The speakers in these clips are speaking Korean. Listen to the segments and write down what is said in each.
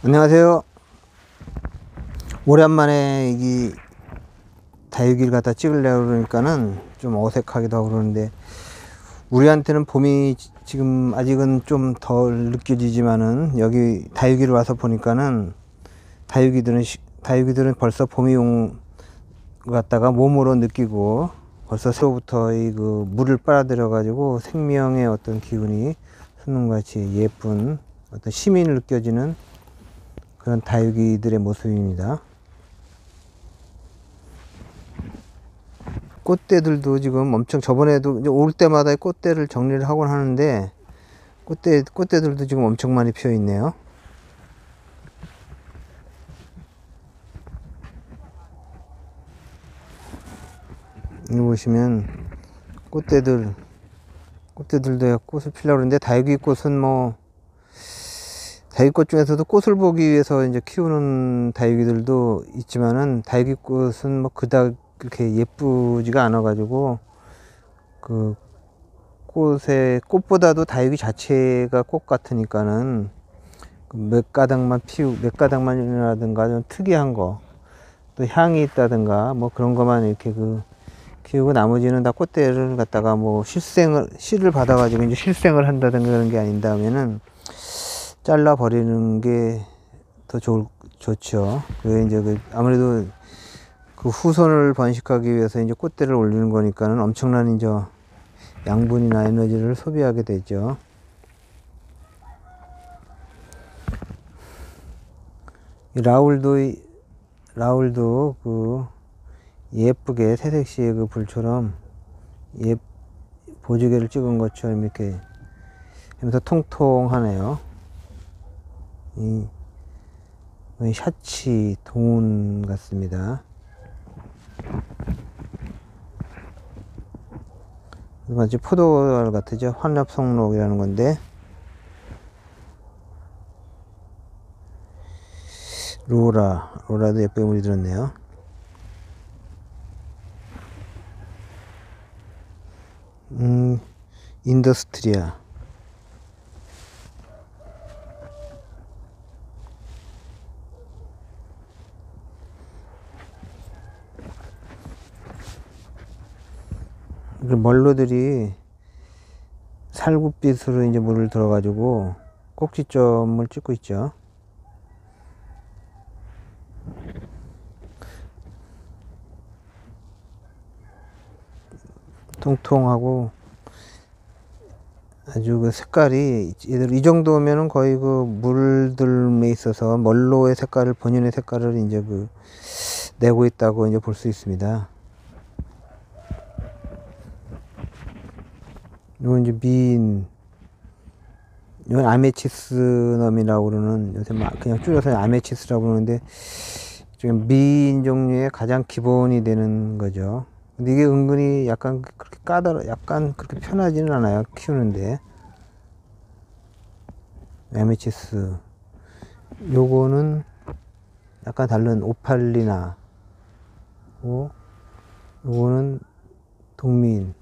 안녕하세요. 오랜만에 이 다육이를 갖다 찍으려고 그러니까는 좀 어색하기도 하고 그러는데, 우리한테는 봄이 지금 아직은 좀 덜 느껴지지만은 여기 다육이를 와서 보니까는 다육이들은 벌써 봄이 온 것 같다가 몸으로 느끼고, 벌써 새로부터 그 물을 빨아들여 가지고 생명의 어떤 기운이 솟는같이 예쁜 어떤 힘이 느껴지는 그런 다육이들의 모습입니다. 꽃대들도 지금 엄청, 저번에도 이제 올 때마다 꽃대를 정리를 하곤 하는데, 꽃대들도 지금 엄청 많이 피어 있네요. 여기 보시면 꽃대들도 꽃을 피려고 그러는데, 다육이꽃은 다육이꽃 중에서도 꽃을 보기 위해서 이제 키우는 다육이들도 있지만은, 다육이꽃은 그닥 그렇게 예쁘지가 않아 가지고, 그 꽃보다도 다육이 자체가 꽃 같으니까는 몇 가닥만이라든가 좀 특이한 거, 또 향이 있다든가 그런 것만 이렇게 키우고, 나머지는 다 꽃대를 갖다가 씨를 받아 가지고 이제 실생을 한다든가 그런 게 아닌다면은 잘라 버리는 게 더 좋죠. 그게 이제 아무래도 그 후손을 번식하기 위해서 이제 꽃대를 올리는 거니까는 엄청난 이제 양분이나 에너지를 소비하게 되죠. 이 라울도 예쁘게 새색시의 그 불처럼 보조개를 찍은 것처럼 이렇게 하면서 통통하네요. 이 샤치 동운 같습니다. 마치 포도알 같으죠. 환엽성록이라는 건데, 로라도 예쁘게 물이 들었네요. 인더스트리아. 멀로들이 살구빛으로 이제 물을 들어가지고 꼭지점을 찍고 있죠. 통통하고 아주 그 색깔이, 이 정도면은 거의 그 물들에 있어서 멀로의 색깔을, 본연의 색깔을 이제 내고 있다고 이제 볼 수 있습니다. 이건 이제 이건 아메치스넘이라고 그러는, 요새 그냥 줄여서 아메치스라고 그러는데, 지금 미인 종류의 가장 기본이 되는 거죠. 근데 이게 은근히 약간 그렇게 약간 그렇게 편하지는 않아요, 키우는데. 아메치스. 요거는 약간 다른 오팔리나. 요거는 동미인입니다.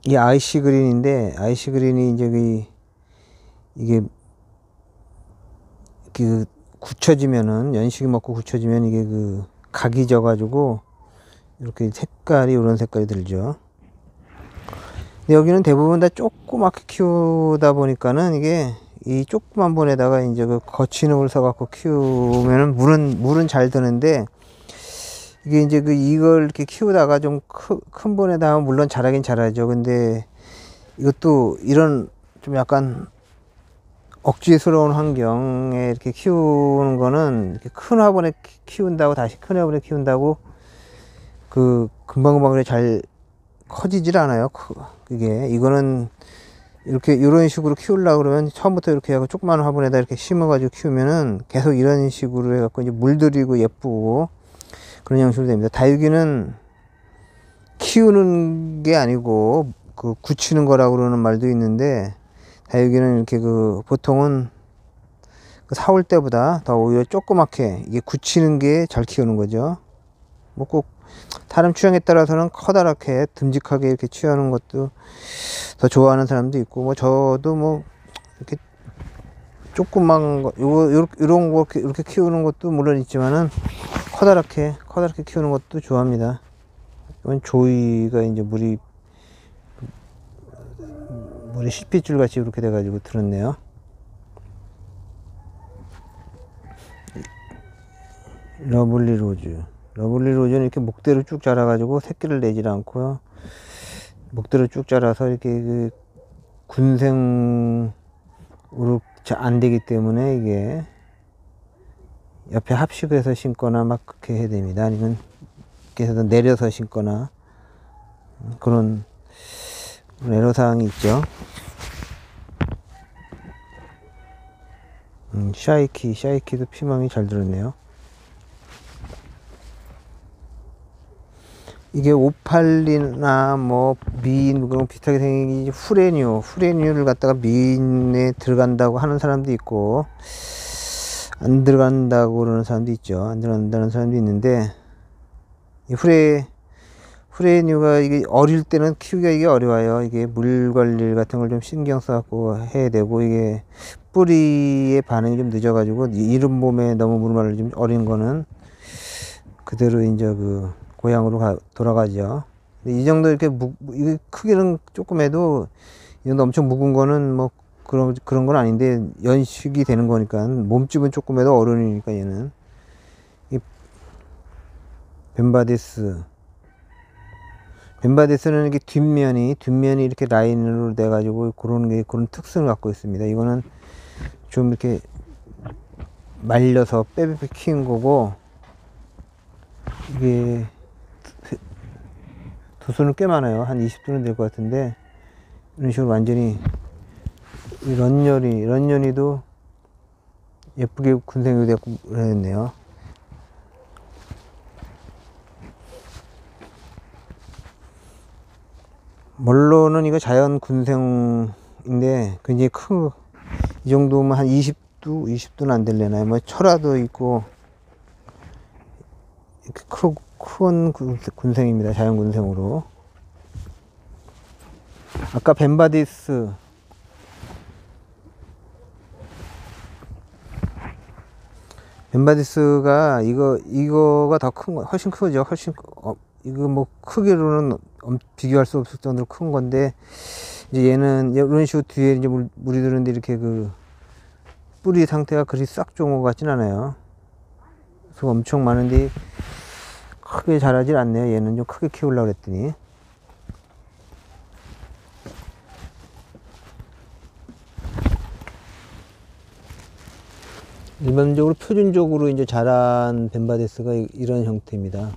이 아이시 그린인데, 아이시 그린이 이제 이게 굳혀지면은, 연식이 먹고 굳혀지면 이게 각이 져가지고 이렇게 색깔이, 이런 색깔이 들죠. 근데 여기는 대부분 다 조그맣게 키우다 보니까는, 이게 이 조그만 본에다가 이제 거치놈을 써갖고 키우면은 물은 잘 드는데, 이게 이제 이걸 이렇게 키우다가 좀 큰 본에다 하면 물론 자라긴 자라죠. 근데 이것도 이런 좀 약간 억지스러운 환경에 이렇게 키우는 거는, 이렇게 큰 화분에 키운다고, 다시 큰 화분에 키운다고 금방금방 그래 잘 커지질 않아요. 이거는 이렇게 이런 식으로 키우려고 그러면 처음부터 이렇게 하고 조그만 화분에다 이렇게 심어가지고 키우면은 계속 이런 식으로 해갖고 이제 물들이고 예쁘고 그런 형식으로 됩니다. 다육이는 키우는 게 아니고 굳히는 거라고 그러는 말도 있는데, 다육이는 이렇게 보통은 4월 때보다 더 오히려 조그맣게 이게 굳히는 게 잘 키우는 거죠. 꼭 사람 취향에 따라서는 커다랗게 듬직하게 이렇게 취하는 것도 더 좋아하는 사람도 있고, 뭐 저도 뭐 이렇게 조그만 거 이런 거 이렇게 키우는 것도 물론 있지만은 커다랗게 키우는 것도 좋아합니다. 이건 조이가 이제 물이 실핏줄 같이 이렇게 돼 가지고 들었네요. 러블리 로즈는 이렇게 목대로 쭉 자라 가지고 새끼를 내질 않고요, 목대로 쭉 자라서 이렇게 그 군생으로 안 되기 때문에 이게 옆에 합식해서 심거나 막 그렇게 해야 됩니다. 아니면 이렇게 해서 내려서 심거나 그런 애로사항이 있죠. 샤이키도 피망이 잘 들었네요. 이게 오팔리나 뭐 미인 그런 비슷하게 생긴 후레뉴를 갖다가 미인에 들어간다고 하는 사람도 있고 안 들어간다고 그러는 사람도 있죠. 안 들어간다는 사람도 있는데, 이 후레뉴가 이게 어릴 때는 키우기가 이게 어려워요. 이게 물 관리 같은 걸 좀 신경 써갖고 해야 되고, 이게 뿌리의 반응이 좀 늦어가지고 이른 봄에 너무 물 말려 좀 어린 거는 그대로 이제 그 고향으로 돌아가죠. 근데 이 정도 이렇게 이게 크기는 조금 해도 이 정도 엄청 묵은 거는 뭐 그런 건 아닌데 연식이 되는 거니까, 몸집은 조금 해도 어른이니까 얘는. 이 벤바디스는 이렇게 뒷면이 이렇게 라인으로 돼 가지고 그런 특성을 갖고 있습니다. 이거는 좀 이렇게 말려서 빼빼빼 키운 거고, 이게 두수는 꽤 많아요. 한 20두는 될 것 같은데, 이런 식으로 완전히 이 런년이도 예쁘게 군생이 되고 그랬네요. 멀로는 이거 자연 군생인데 굉장히 이 정도면 한 20두는 안 될래나요? 뭐 철화도 있고 이렇게 큰 군생입니다. 자연 군생으로. 아까 벤바디스가 이거가 더 큰 거, 훨씬 크죠. 이거 뭐 크기로는 비교할 수 없을 정도로 큰 건데, 이제 얘는 이런 식으로 뒤에 이제 물이 드는데 이렇게 그 뿌리 상태가 그리 싹 좋은 것 같진 않아요. 그래서 엄청 많은데 크게 자라질 않네요. 얘는 좀 크게 키우려고 그랬더니. 일반적으로 표준적으로 이제 자란 벤바디스가 이런 형태입니다.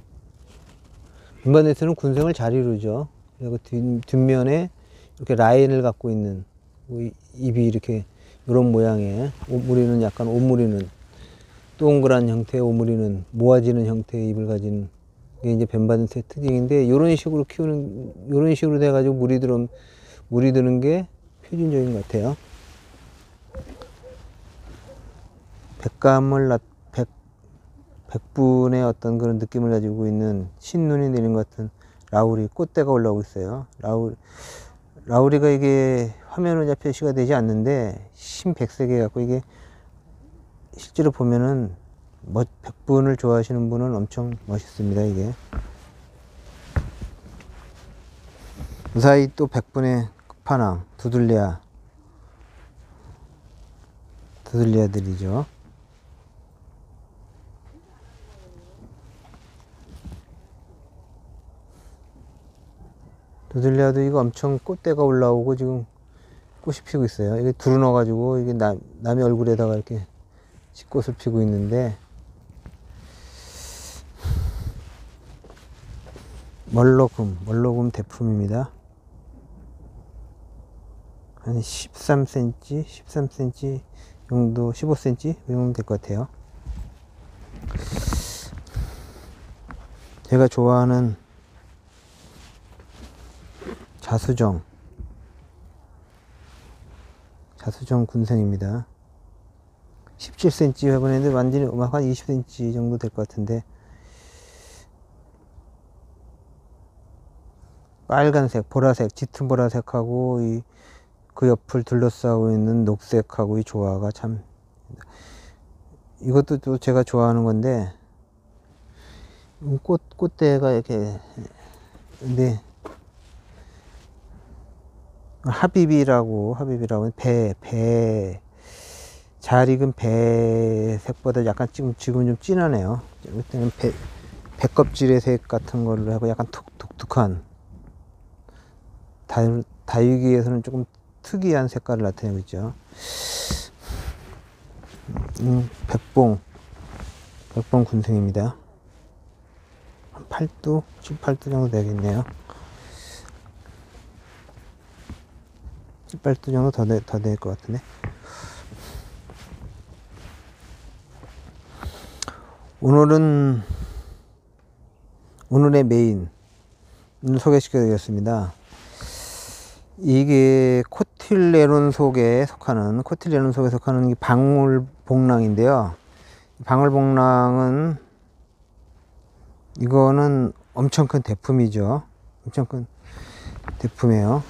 벤바디스는 군생을 잘 이루죠. 그리고 뒷면에 이렇게 라인을 갖고 있는, 입이 이렇게 이런 모양의, 오므리는 약간 오므리는 동그란 형태의 오므리는 모아지는 형태의 입을 가진 게 이제 벤바디스의 특징인데, 이런 식으로 이런 식으로 돼가지고 물이 드는 게 표준적인 것 같아요. 백분의 어떤 그런 느낌을 가지고 있는 신눈이 내리는 것 같은 라우리 꽃대가 올라오고 있어요. 라우리가 이게 화면으로 잘 표시가 되지 않는데 신백색이 갖고, 이게 실제로 보면은 백분을 좋아하시는 분은 엄청 멋있습니다. 이게 무사히 또 백분의 끝판왕 두들리아들이죠. 두들리아도 이거 엄청 꽃대가 올라오고 지금 꽃이 피고 있어요. 이게 두루넣어 가지고 이게 남의 얼굴에다가 이렇게 꽃을 피고 있는데, 멀로금 대품입니다. 한 13cm 정도, 15cm 이 정도 될 것 같아요. 제가 좋아하는 자수정 군생입니다. 17cm 해보냈는데 완전히 한 20cm 정도 될 것 같은데, 빨간색, 보라색, 짙은 보라색하고 그 옆을 둘러싸고 있는 녹색하고 이 조화가 참, 이것도 또 제가 좋아하는 건데, 꽃대가 이렇게, 근데 하비비라고 잘 익은 배 색보다 약간 지금 좀 진하네요. 그때는 배 껍질의 색 같은 걸로 하고 약간 독특한, 다육이에서는 조금 특이한 색깔을 나타내고 있죠. 백봉 군생입니다. 한 8도, 18도 정도 되겠네요. 18도 정도 더 될 것 같은데. 오늘의 메인을 소개시켜 드리겠습니다. 이게 코틸레론 속에 속하는 이 방울복랑인데요. 방울복랑은 이거는 엄청 큰 대품이죠. 엄청 큰 대품이에요.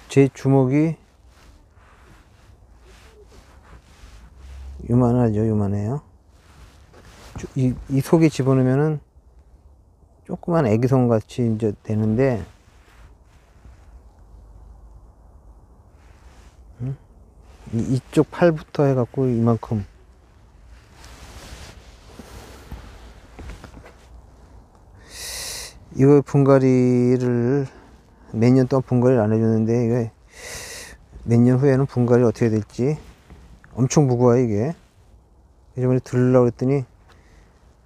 제 주먹이 요만해요. 이 속에 집어넣으면은 조그만 애기손 같이 이제 되는데, 이쪽 팔부터 해갖고 이만큼. 이거 분갈이를 몇 년 동안 분갈이를 안 해줬는데, 이게 몇 년 후에는 분갈이 어떻게 될지. 엄청 무거워요, 이게. 이번에 들으려고 했더니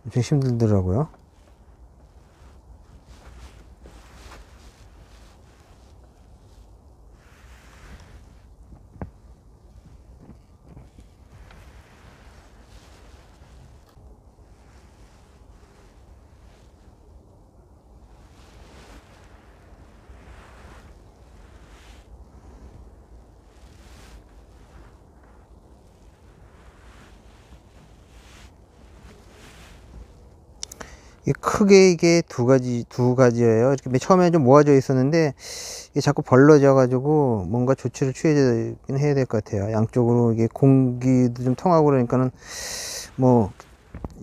엄청 힘들더라고요. 크게 이게 두 가지예요. 이렇게 맨 처음에 좀 모아져 있었는데, 이게 자꾸 벌러져 가지고 뭔가 조치를 취해야긴 해야 될 것 같아요. 양쪽으로 이게 공기도 좀 통하고 그러니까는 뭐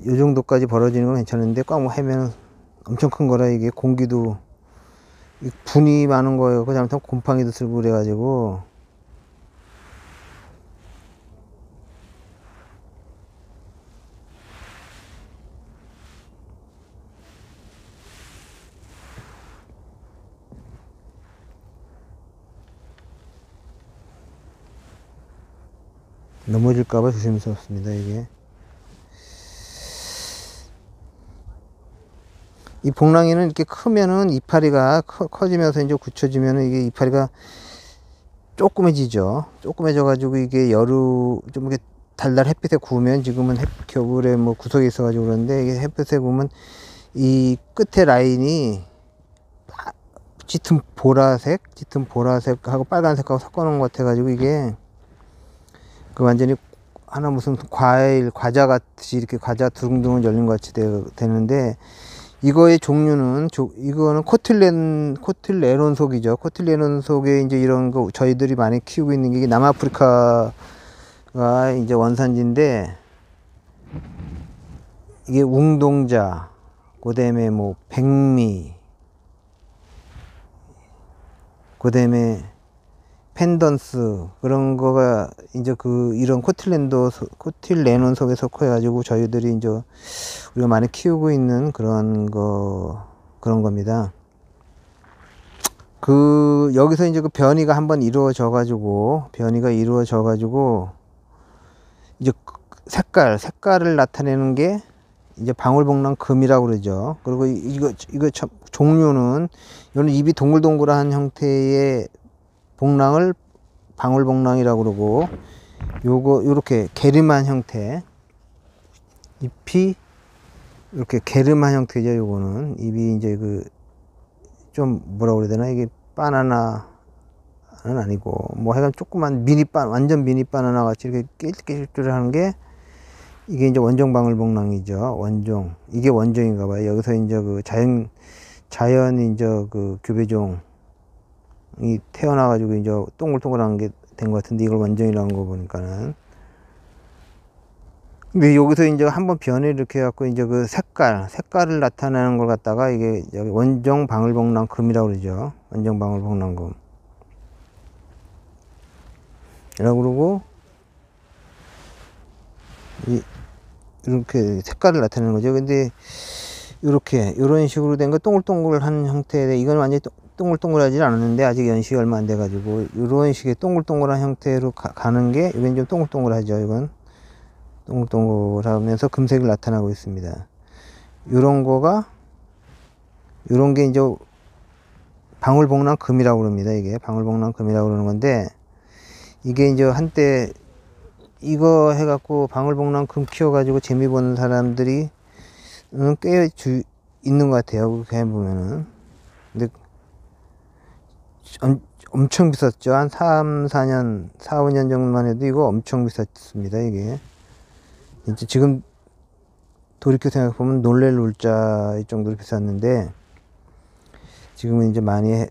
요 정도까지 벌어지는 건 괜찮은데, 꽉 뭐 하면 엄청 큰 거라 이게 공기도 분이 많은 거예요. 그 잘못하면 곰팡이도 쓸고 그래가지고. 넘어질까봐 조심스럽습니다, 이게. 이 복랑이는 이렇게 크면은 이파리가 커지면서 이제 굳혀지면은 이게 이파리가 조그매지죠. 조그매져가지고 이게 좀 이렇게 달달 햇빛에 구우면, 지금은 겨울에 뭐 구석에 있어가지고 그런데, 이게 햇빛에 구우면 이 끝에 라인이 짙은 보라색하고 빨간색하고 섞어놓은 것 같아가지고 이게 완전히 하나 무슨 과자 같이 이렇게 과자 둥둥 열린 것 같이 되는데, 이거의 종류는 이거는 코틸레론 속이죠. 코틸레론 속에 이제 이런 거 저희들이 많이 키우고 있는 게 남아프리카가 이제 원산지인데, 이게 웅동자, 그다음에 뭐 백미, 그다음에 펜던스, 그런 거가 이제 이런 코틸레논 속에 속해가지고 저희들이 이제 우리가 많이 키우고 있는 그런 겁니다. 여기서 이제 변이가 한번 이루어져가지고 이제 색깔을 나타내는 게 이제 방울복랑 금이라고 그러죠. 그리고 이거 참 종류는, 이거는 입이 동글동글한 형태의 복랑을 방울복랑이라고 그러고, 요렇게 게름한 형태, 잎이 이렇게 게름한 형태죠. 요거는 입이 이제 좀 뭐라고 그래야 되나, 이게 바나나는 아니고 뭐 하여간 조그만 완전 미니 바나나 같이 이렇게 깨질깨질 하는 게, 이게 이제 원종 방울복랑이죠. 이게 원종인가 봐요. 여기서 이제 자연 이제 교배종 태어나가지고 이제 동글동글한 게 된 것 같은데, 이걸 원정이라는 거 보니까는. 근데 여기서 이제 한번 변을 이렇게 해갖고 이제 그 색깔을 나타내는 걸 갖다가 이게 여기 원정 방울복랑금이라고 그러죠. 원정 방울복랑금. 이라고 그러고, 이렇게 색깔을 나타내는 거죠. 근데 이런 식으로 된 거 동글동글한 형태에, 이건 완전히 동글동글하지 않았는데 아직 연식이 얼마 안 돼 가지고 이런 식의 동글동글한 형태로 가는 게, 이건 좀 동글동글하죠. 이건 동글동글하면서 금색이 나타나고 있습니다. 이런 게 이제 방울복랑금이라고 그럽니다. 이게 방울복랑금이라고 그러는 건데, 이게 이제 한때 이거 해갖고 방울복랑금 키워가지고 재미 보는 사람들이 꽤 있는 것 같아요. 그렇게 해보면은. 근데 엄청 비쌌죠. 한 4, 5년 정도만 해도 이거 엄청 비쌌습니다. 이게 진짜 지금 돌이켜 생각해보면 놀랄 놀자 정도로 비쌌는데, 지금은 이제 많이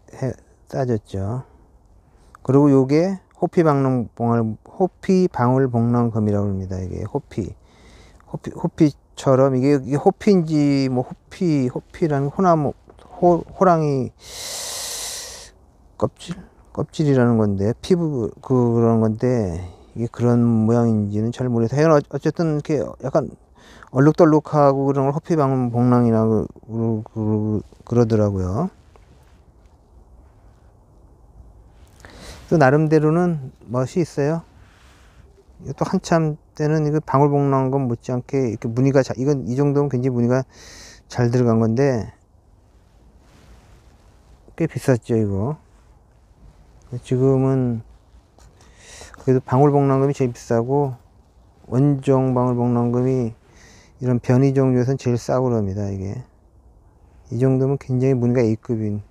싸졌죠. 그리고 요게 호피 방울복랑금이라고 합니다. 이게 호피처럼, 이게 호피인지 뭐 호피라는 호랑이 껍질이라는 건데, 피부 그런 건데, 이게 그런 모양인지는 잘 모르겠어요. 어쨌든 이렇게 약간 얼룩덜룩하고 그런 걸 호피 방울복랑이라고 그러더라고요. 또 나름대로는 멋이 있어요. 또 한참 때는 이거 방울복랑금 못지않게 이렇게 무늬가 이건 이 정도면 굉장히 무늬가 잘 들어간 건데, 꽤 비쌌죠 이거. 지금은 그래도 방울복랑금이 제일 비싸고, 원정 방울복랑금이 이런 변이 종류에서는 제일 싸고 그럽니다. 이게 이 정도면 굉장히 무늬가 A급인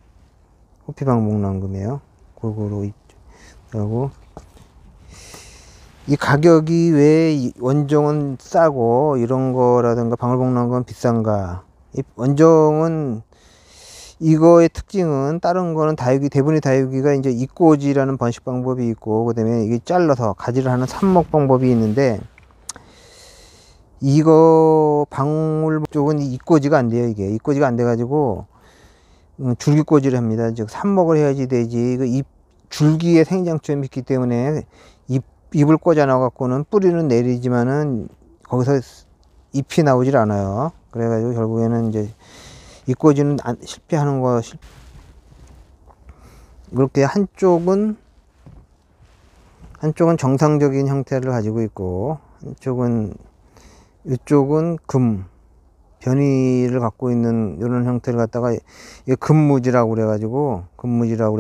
호피 방울복랑금이에요. 골고루 하고, 이 가격이 왜 원정은 싸고 이런 거라든가 방울복랑금은 비싼가? 이 원정은 이거의 특징은, 다른 거는 대부분의 다육이가 이제 이꼬지라는 번식 방법이 있고, 그다음에 이게 잘라서 가지를 하는 삽목 방법이 있는데, 이거 방울 쪽은 이꼬지가 안 돼요. 이게 이꼬지가 안 돼 가지고 줄기꼬지를 합니다. 즉 삽목을 해야지 되지. 줄기에 생장점이 있기 때문에 잎을 꽂아 넣어 갖고는 뿌리는 내리지만은 거기서 잎이 나오질 않아요. 그래가지고 결국에는 이제 이꼬지는 실패하는 거. 그렇게 한쪽은 정상적인 형태를 가지고 있고, 이쪽은 변이를 갖고 있는 이런 형태를 갖다가 이게 금무지라고 그래가지고, 금무지라고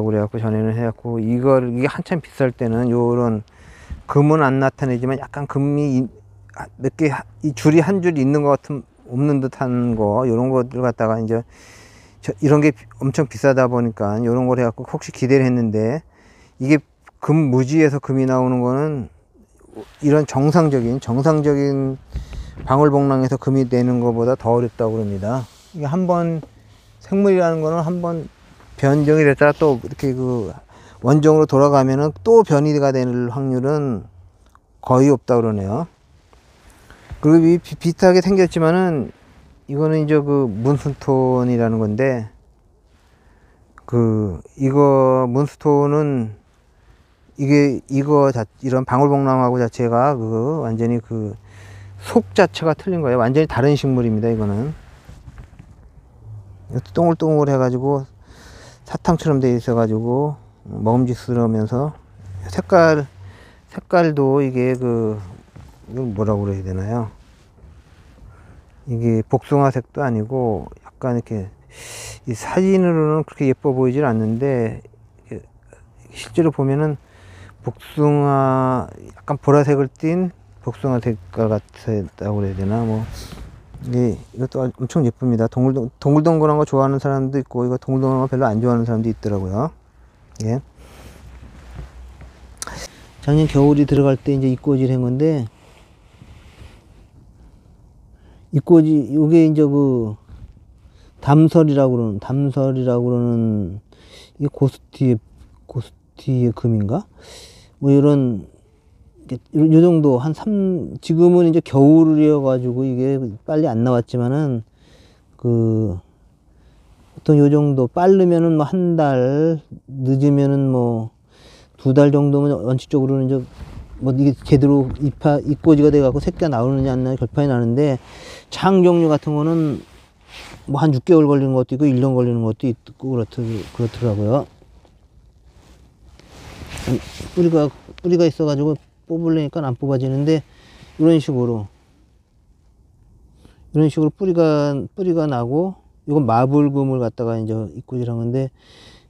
그래갖고 전에는 해갖고, 이게 한참 비쌀 때는 요런 금은 안 나타내지만 약간 금이 몇 개, 이 줄이 한 줄 있는 것 같은, 없는 듯한 거, 요런 것들 갖다가 이제 이런 게 엄청 비싸다 보니까 요런 걸 해갖고 혹시 기대를 했는데, 이게 금무지에서 금이 나오는 거는 이런 정상적인 방울복랑에서 금이 되는 것보다 더 어렵다고 그럽니다. 이게 한번 생물이라는 거는 한번 변종이 됐다가 또 이렇게 그 원종으로 돌아가면은 또 변이가 될 확률은 거의 없다고 그러네요. 그리고 비슷하게 생겼지만은, 이거는 이제 그 문스톤이라는 건데, 이거 문스톤은 이런 방울복랑하고 자체가 완전히 속 자체가 틀린 거예요. 완전히 다른 식물입니다. 이거는 동글동글 해가지고 사탕처럼 돼 있어가지고 먹음직스러우면서, 색깔도 이게 이건 뭐라고 그래야 되나요? 이게 복숭아색도 아니고 약간 이렇게, 이 사진으로는 그렇게 예뻐 보이질 않는데 실제로 보면은 복숭아, 약간 보라색을 띤 복숭아 색깔 같다고 그래야 되나, 뭐. 이것도 엄청 예쁩니다. 동글동글한 거 좋아하는 사람도 있고, 이거 동글동글한 거 별로 안 좋아하는 사람도 있더라고요. 예. 작년 겨울이 들어갈 때 이제 이꼬지를 한 건데, 이꼬지, 요게 이제 담설이라고 그러는, 이게 고스티의 금인가? 뭐 이런, 요 정도, 지금은 이제 겨울이어가지고 이게 빨리 안 나왔지만은, 보통 요 정도, 빠르면은 뭐 한 달, 늦으면은 뭐, 2달 정도면 원칙적으로는 이제, 뭐 이게 제대로 입꼬지가 돼갖고 새끼가 나오느냐 안 나오느냐 결판이 나는데, 창 종류 같은 거는 뭐 한 6개월 걸리는 것도 있고 1년 걸리는 것도 있고 그렇더라고요. 뿌리가 있어가지고 뽑으려니까 안 뽑아지는데, 이런 식으로 뿌리가 나고, 이건 마블금을 갖다가 이제 입꼬지를 한 건데,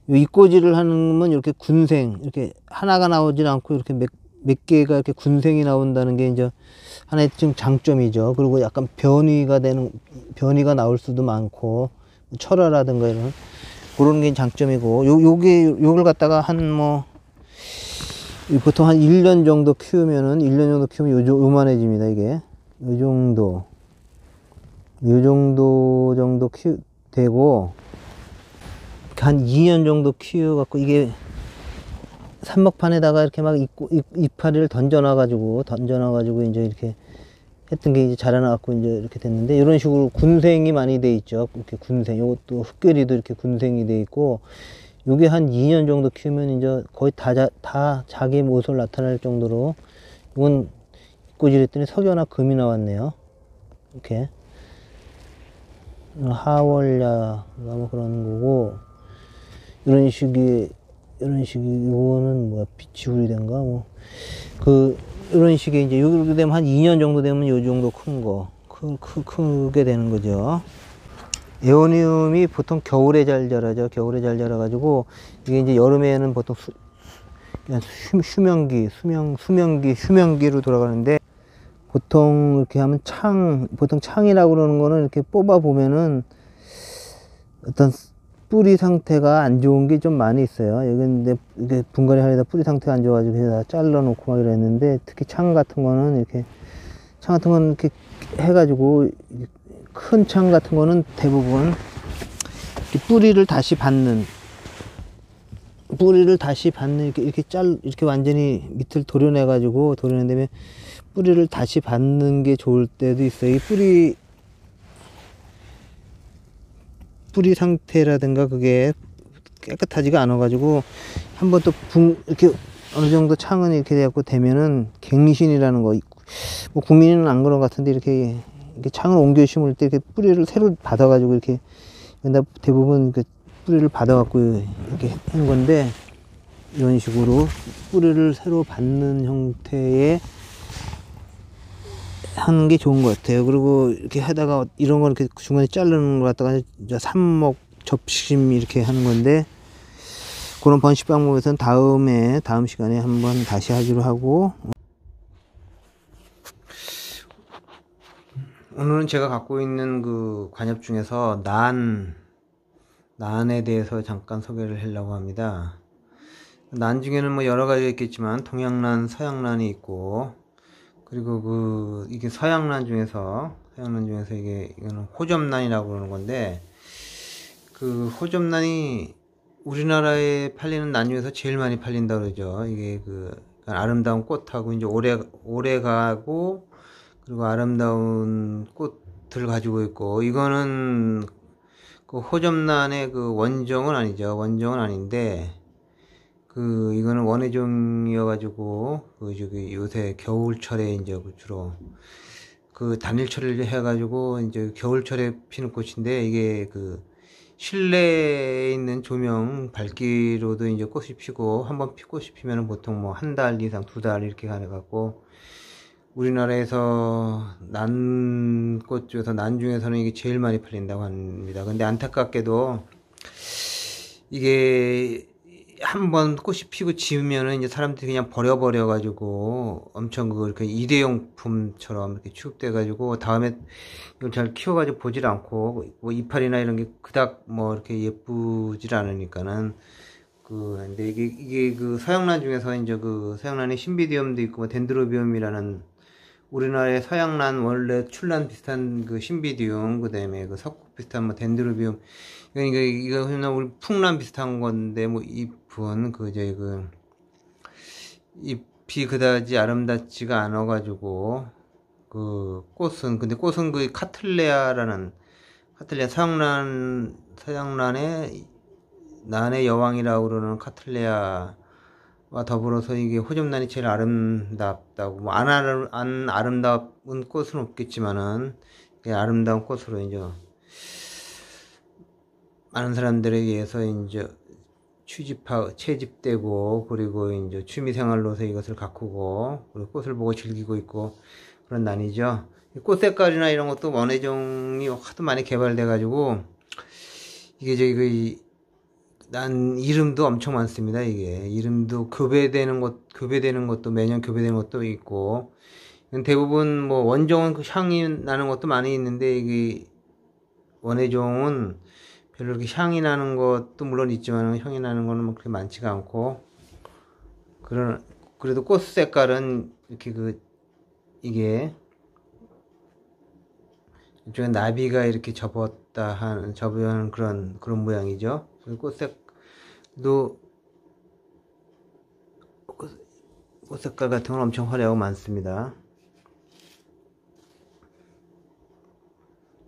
이 입꼬지를 하는 건 이렇게 이렇게 하나가 나오질 않고 이렇게 몇 개가 이렇게 군생이 나온다는 게 이제 하나의 좀 장점이죠. 그리고 약간 변이가 나올 수도 많고, 철화라든가 이런 그런 게 장점이고, 요걸 갖다가 보통 한 1년 정도 키우면 요만해집니다. 이게 요 정도 되고, 한 2년 정도 키워갖고, 이게 삽목판에다가 이렇게 막 이파리를 던져놔가지고 이제 이렇게 했던 게 이제 자라나갖고 이제 이렇게 됐는데, 이런 식으로 군생이 많이 돼 있죠. 이렇게 요것도 흙괴리도 이렇게 군생이 돼 있고, 요게 한 2년 정도 키우면 이제 거의 다 자기 모습을 나타낼 정도로, 이건 입꼬지를 했더니 석연화 금이 나왔네요. 이렇게. 하월야가 뭐 그런 거고, 이런 식이, 이거는 뭐야, 비치울이 된가? 이런 식의 이제, 이렇게 되면 한 2년 정도 되면 요 정도 큰 거, 크게 되는 거죠. 에오니움이 보통 겨울에 잘 자라죠. 겨울에 잘 자라가지고, 이게 이제 여름에는 보통 그냥 수명기로 돌아가는데, 보통 이렇게 하면 보통 창이라고 그러는 거는 이렇게 뽑아 보면은 어떤 뿌리 상태가 안 좋은 게 좀 많이 있어요. 여기 이게 분갈이 하려다 뿌리 상태가 안 좋아가지고 그냥 다 잘라놓고 막 이랬는데, 특히 창 같은 거는 이렇게 해가지고, 큰 창 같은 거는 대부분 뿌리를 다시 받는 이렇게 완전히 밑을 도려내가지고, 도려낸 다음에 뿌리를 다시 받는 게 좋을 때도 있어요. 이 뿌리 상태라든가 그게 깨끗하지가 않아가지고, 한번 또 이렇게 어느 정도 창은 이렇게 돼갖고 되면은 갱신이라는 거, 뭐 국민은 안 그런 것 같은데, 이렇게 창을 옮겨 심을 때 이렇게 뿌리를 새로 받아가지고 이렇게, 대부분 뿌리를 받아갖고 이렇게 하는 건데, 이런 식으로 뿌리를 새로 받는 형태의 하는 게 좋은 것 같아요. 그리고 이렇게 하다가 이런 건 이렇게 중간에 자르는 거 갖다가 이제 삽목 접심 이렇게 하는 건데, 그런 번식 방법에서는 다음 시간에 한번 다시 하기로 하고, 오늘은 제가 갖고 있는 그 관엽 중에서 난에 대해서 잠깐 소개를 하려고 합니다. 난 중에는 뭐 여러 가지가 있겠지만, 동양난, 서양난이 있고, 그리고 이게 서양난 중에서 이거는 호접난이라고 그러는 건데, 그 호접난이 우리나라에 팔리는 난 중에서 제일 많이 팔린다 그러죠. 이게 아름다운 꽃하고 이제 오래 가고, 그리고 아름다운 꽃을 가지고 있고, 이거는 그 호접란의 원종은 아니죠. 원종은 아닌데, 이거는 원예종이어가지고, 요새 겨울철에 이제 주로, 단일 처리를 해가지고, 이제 겨울철에 피는 꽃인데, 이게 실내에 있는 조명, 밝기로도 이제 꽃이 피고, 한번 꽃이 피면은 보통 뭐 한 달 이상, 2달 이렇게 가져갖고, 우리나라에서 난꽃 중에서 난 중에서는 이게 제일 많이 팔린다고 합니다. 근데 안타깝게도 이게 한번 꽃이 피고 지으면은 이제 사람들이 그냥 버려 가지고 엄청 그렇게 일회용품처럼 이렇게 취급돼 가지고, 다음에 이걸 잘 키워 가지고 보질 않고, 뭐 이파리나 이런 게 그닥 뭐 이렇게 예쁘질 않으니까는, 근데 이게 서양란 중에서 이제 서양란에 신비디움도 있고, 뭐 덴드로비움이라는, 우리나라의 서양란 원래 출란 비슷한 신비디움, 그 다음에 석국 비슷한 뭐 덴드로비움, 이거 그냥 우리 풍란 비슷한 건데, 뭐 잎은 잎이 그다지 아름답지가 않아가지고, 근데 꽃은 카틀레아 서양란의 난의 여왕이라고 그러는 카틀레아와 더불어서 이게 호접란이 제일 아름답다고, 뭐 안 아름다운 꽃은 없겠지만은 아름다운 꽃으로 이제 많은 사람들에 의해서 이제 채집되고, 그리고 이제 취미생활로서 이것을 가꾸고, 그리고 꽃을 보고 즐기고 있고 그런 난이죠. 꽃 색깔이나 이런 것도 원예종이 하도 많이 개발돼 가지고 이게 난 이름도 엄청 많습니다. 이게 이름도 교배되는 것도 매년 교배되는 것도 있고, 대부분 뭐 원종은 그 향이 나는 것도 많이 있는데, 이게 원예종은 별로 그렇게 향이 나는 것도 물론 있지만 향이 나는 거는 뭐 그렇게 많지가 않고, 그래도 꽃 색깔은 이렇게 이게 일종의 나비가 이렇게 접어하는 그런 모양이죠. 꽃 색깔 같은 건 엄청 화려하고 많습니다.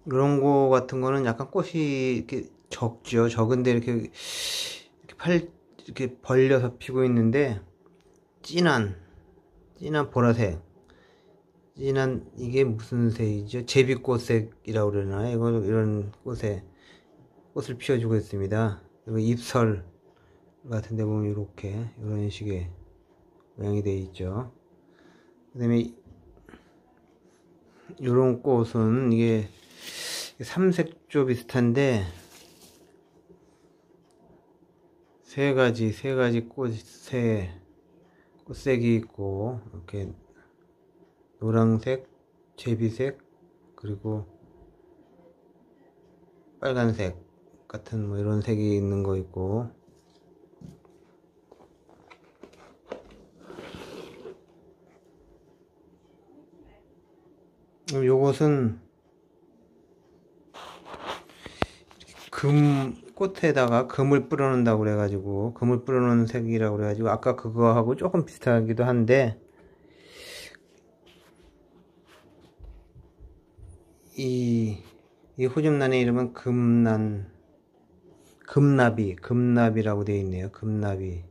이런 거 같은 거는 약간 꽃이 이렇게 적은데 이렇게 벌려서 피고 있는데, 진한 보라색, 이게 무슨 색이죠? 제비꽃색이라고 그러나요? 이런 꽃을 피워주고 있습니다. 그리고 잎설 같은 데 보면 이런 식의 모양이 되어 있죠. 그 다음에 이런 꽃은 이게 삼색조 비슷한데, 세 가지 꽃색이 있고, 이렇게 노란색, 제비색, 그리고 빨간색 같은 뭐 이런 색이 있는 거 있고, 요것은 꽃에다가 금을 뿌려놓는다고 그래가지고, 금을 뿌려놓는 색이라고 그래가지고, 아까 그거하고 조금 비슷하기도 한데, 이 호접란의 이름은 금나비라고 되어 있네요. 금나비라는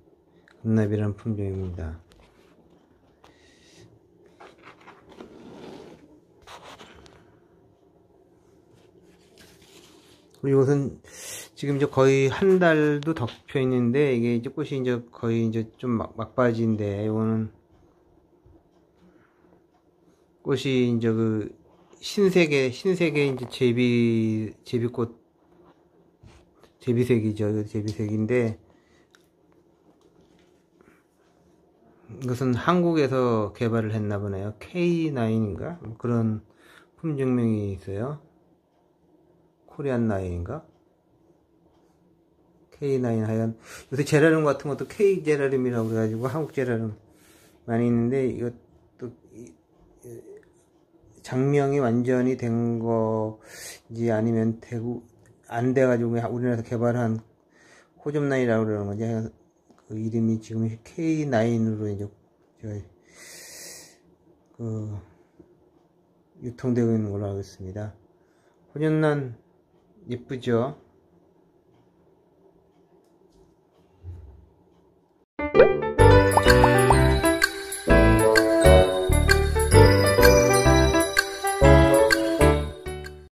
품종입니다. 그리고 이것은 지금 이제 거의 한 달도 덮여 있는데, 이게 이제 꽃이 이제 거의 이제 좀 막바지인데, 이거는 꽃이 이제 신세계 이제 제비색이죠. 제비색인데, 이것은 한국에서 개발을 했나 보네요. K9인가? 그런 품종명이 있어요. 코리안 나인인가? K9 하여간 요새 제라늄 같은 것도 K 제라늄이라고 그래가지고 한국 제라늄 많이 있는데, 이것도 장명이 완전히 된 거지 아니면 안 돼가지고 우리나라에서 개발한 호접란이라고 그러는 건지, 그 이름이 지금 K9으로 이제 유통되고 있는 걸로 알고 있습니다. 호접란 예쁘죠?